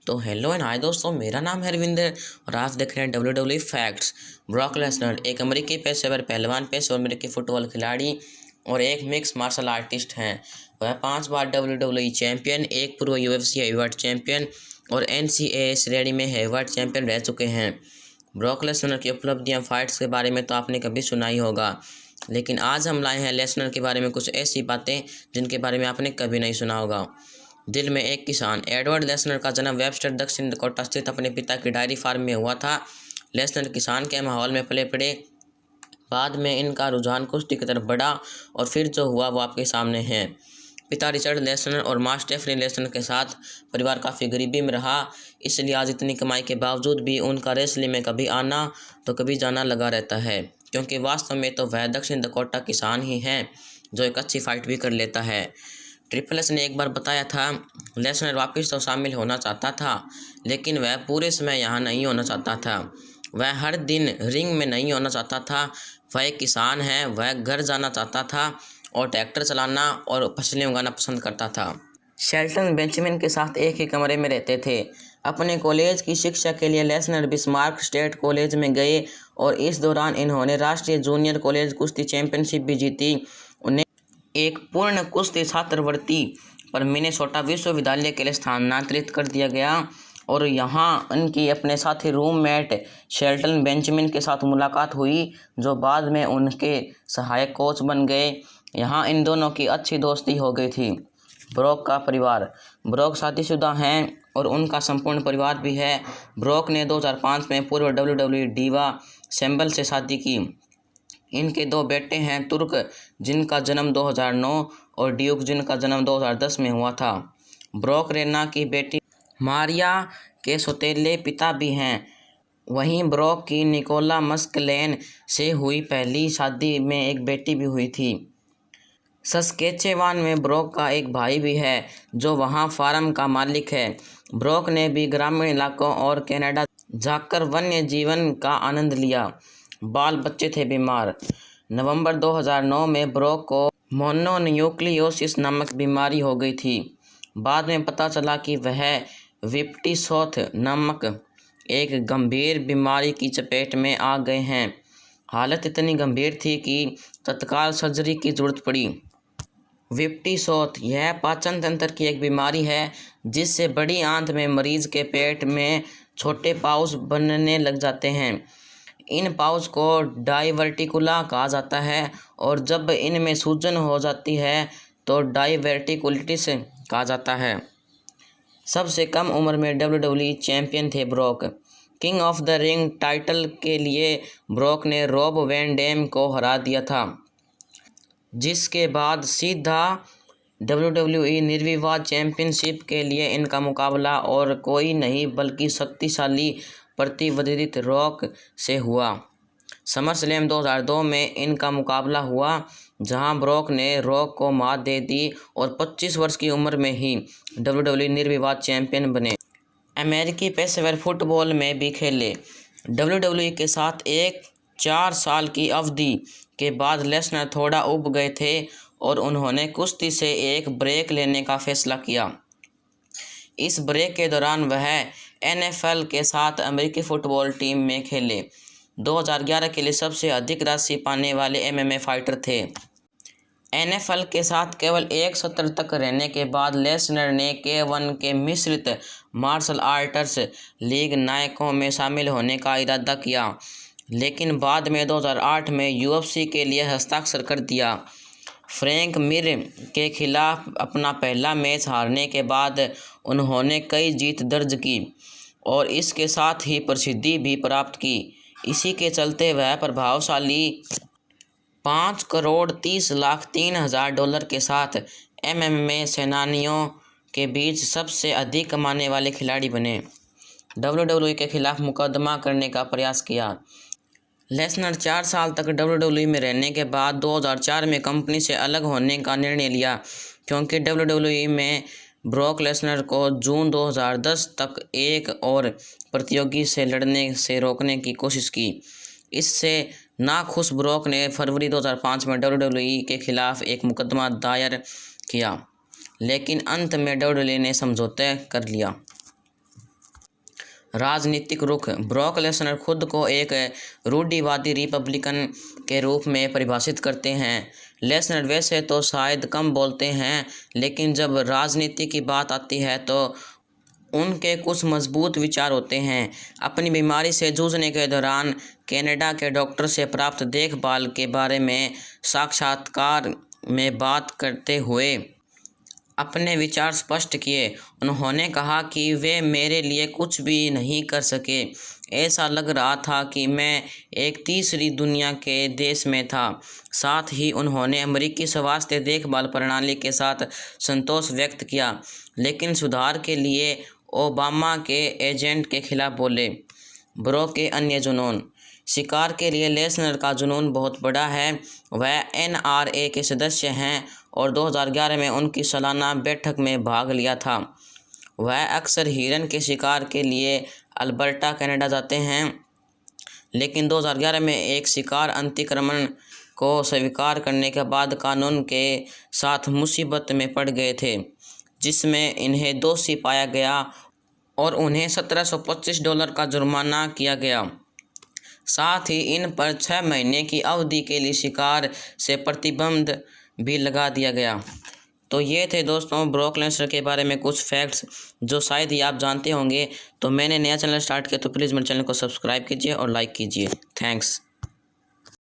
तो hello and hi दोस्तों, मेरा नाम है रविंदर और आप देख रहे हैं WWE फैक्ट्स। ब्रॉक लेसनर एक अमेरिकी पेशेवर पहलवान, पेशेवर अमेरिकी फुटबॉल खिलाड़ी और एक मिक्स मार्शल आर्टिस्ट हैं। वह 5 बार WWE चैंपियन, एक पूर्व UFC हेवीवेट चैंपियन और NCAA श्रेणी में हेवीवेट चैंपियन रह चुके हैं। ब्रॉक लेसनर की उपलब्धियां, फाइट्स के बारे में तो आपने कभी सुना ही होगा, लेकिन आज हम लाए हैं लेसनर के बारे में कुछ ऐसी बातें जिनके बारे में आपने कभी नहीं सुना होगा। दिल में एक किसान। एडवर्ड लेसनर का जन्म वेबस्टर, दक्षिण डकोटा स्थित अपने पिता की डायरी फार्म में हुआ था। लेसनर किसान के माहौल में पले पड़े। बाद में इनका रुझान कुश्ती की तरफ बढ़ा और फिर जो हुआ वो आपके सामने है। पिता रिचर्ड लेसनर और मां स्टेफनी लेसनर के साथ परिवार काफ़ी गरीबी में रहा, इसलिए आज इतनी कमाई के बावजूद भी उनका रेसलिंग में कभी आना तो कभी जाना लगा रहता है, क्योंकि वास्तव में तो वह दक्षिण डकोटा किसान ही हैं जो एक अच्छी फाइट भी कर लेता है। ट्रिपल एच ने एक बार बताया था, लेसनर वापस तो शामिल होना चाहता था, लेकिन वह पूरे समय यहाँ नहीं होना चाहता था। वह हर दिन रिंग में नहीं होना चाहता था। वह एक किसान है, वह घर जाना चाहता था और ट्रैक्टर चलाना और फसलें उगाना पसंद करता था। शेल्टन बेंजामिन के साथ एक ही कमरे में रहते थे। अपने कॉलेज की शिक्षा के लिए लेसनर बिस्मार्क स्टेट कॉलेज में गए और इस दौरान इन्होंने राष्ट्रीय जूनियर कॉलेज कुश्ती चैंपियनशिप भी जीती। उन्हें एक पूर्ण कुश्ती छात्रवृत्ति पर मिनेसोटा विश्वविद्यालय के लिए स्थानांतरित कर दिया गया और यहाँ उनकी अपने साथी रूममेट शेल्टन बेंजामिन के साथ मुलाकात हुई, जो बाद में उनके सहायक कोच बन गए। यहाँ इन दोनों की अच्छी दोस्ती हो गई थी। ब्रॉक का परिवार। ब्रॉक शादीशुदा हैं और उनका संपूर्ण परिवार भी है। ब्रॉक ने 2005 में पूर्व WWE डीवा सैम्बल से शादी की। इनके 2 बेटे हैं, तुर्क जिनका जन्म 2009 और ड्यूक जिनका जन्म 2010 में हुआ था। ब्रॉक रेना की बेटी मारिया के सौतेले पिता भी हैं। वहीं ब्रॉक की निकोला मस्कलेन से हुई पहली शादी में एक बेटी भी हुई थी। सस्केचेवान में ब्रॉक का एक भाई भी है जो वहां फार्म का मालिक है। ब्रॉक ने भी ग्रामीण इलाकों और कनाडा जाकर वन्य जीवन का आनंद लिया। बाल बच्चे थे बीमार। नवंबर 2009 में ब्रॉक को मोनोन्यूक्लियोसिस नामक बीमारी हो गई थी। बाद में पता चला कि वह विप्टिशोथ नामक एक गंभीर बीमारी की चपेट में आ गए हैं। हालत इतनी गंभीर थी कि तत्काल सर्जरी की जरूरत पड़ी। विप्टिशोथ यह पाचन तंत्र की एक बीमारी है जिससे बड़ी आंत में मरीज के पेट में छोटे पाउच बनने लग जाते हैं। इन पाउच को डाइवर्टिकुला कहा जाता है और जब इनमें सूजन हो जाती है तो डाइवर्टिकुलिटिस कहा जाता है। सबसे कम उम्र में WWE चैंपियन थे Brock. King of the ring title के लिए ब्रॉक ने रॉब वैन डैम को हरा दिया था, जिसके बाद सीधा WWE निर्विवाद चैंपियनशिप के लिए इनका मुकाबला और कोई नहीं बल्कि शक्तिशाली प्रतिद्वंद्वी रॉक से हुआ। समरस्लैम 2002 में इनका मुकाबला हुआ, जहां ब्रॉक ने रॉक को मात दे दी और 25 वर्ष की उम्र में ही WWE निर्विवाद चैंपियन बने। अमेरिकी पेशेवर फुटबॉल में भी खेले। WWE के साथ एक 4 साल की अवधि के बाद लेसनर थोड़ा उब गए थे और उन्होंने कुश्ती से एक ब्रेक लेने का फैसला किया। इस ब्रेक के दौरान वह NFL के साथ अमेरिकी फुटबॉल टीम में खेले। 2011 के लिए सबसे अधिक राशि पाने वाले MMA फाइटर थे। NFL के साथ केवल एक सत्र तक रहने के बाद लेसनर ने K1 के मिश्रित मार्शल आर्ट्स लीग नायकों में शामिल होने का इरादा किया, लेकिन बाद में 2008 में UFC के लिए हस्ताक्षर कर दिया। फ्रैंक मिर के खिलाफ अपना पहला मैच हारने के बाद उन्होंने कई जीत दर्ज की और इसके साथ ही प्रसिद्धि भी प्राप्त की। इसी के चलते वह प्रभावशाली $5,30,03,000 के साथ MMA सेनानियों के बीच सबसे अधिक कमाने वाले खिलाड़ी बने। WWE के खिलाफ मुकदमा करने का प्रयास किया। लेसनर 4 साल तक WWE में रहने के बाद 2004 में कंपनी से अलग होने का निर्णय लिया, क्योंकि WWE में ब्रॉक लेसनर को जून 2010 तक एक और प्रतियोगी से लड़ने से रोकने की कोशिश की। इससे नाखुश ब्रॉक ने फरवरी 2005 में WWE के खिलाफ एक मुकदमा दायर किया, लेकिन अंत में WWE ने समझौता कर लिया। राजनीतिक रुख। ब्रॉक लेसनर खुद को एक रूढ़िवादी रिपब्लिकन के रूप में परिभाषित करते हैं। लेसनर वैसे तो शायद कम बोलते हैं, लेकिन जब राजनीति की बात आती है तो उनके कुछ मजबूत विचार होते हैं। अपनी बीमारी से जूझने के दौरान कनाडा के डॉक्टर से प्राप्त देखभाल के बारे में साक्षात्कार में बात करते हुए अपने विचार स्पष्ट किए। उन्होंने कहा कि वे मेरे लिए कुछ भी नहीं कर सके। ऐसा लग रहा था कि मैं एक तीसरी दुनिया के देश में था। साथ ही उन्होंने अमेरिकी स्वास्थ्य देखभाल प्रणाली के साथ संतोष व्यक्त किया, लेकिन सुधार के लिए ओबामा के एजेंट के खिलाफ बोले। ब्रॉक के अन्य जुनून। शिकार के लिए लेसनर का जुनून बहुत बड़ा है। वह NRA के सदस्य हैं और 2011 में उनकी सालाना बैठक में भाग लिया था। वह अक्सर हिरन के शिकार के लिए अल्बर्टा कनाडा जाते हैं, लेकिन 2011 में एक शिकार अतिक्रमण को स्वीकार करने के बाद कानून के साथ मुसीबत में पड़ गए थे, जिसमें इन्हें दोषी पाया गया और उन्हें $1725 का जुर्माना किया गया। साथ ही इन पर 6 महीने की अवधि के लिए शिकार से प्रतिबंध भी लगा दिया गया। तो ये थे दोस्तों ब्रॉक लेसनर के बारे में कुछ फैक्ट्स जो शायद ही आप जानते होंगे। तो मैंने नया चैनल स्टार्ट किया, तो प्लीज़ मेरे चैनल को सब्सक्राइब कीजिए और लाइक कीजिए। थैंक्स।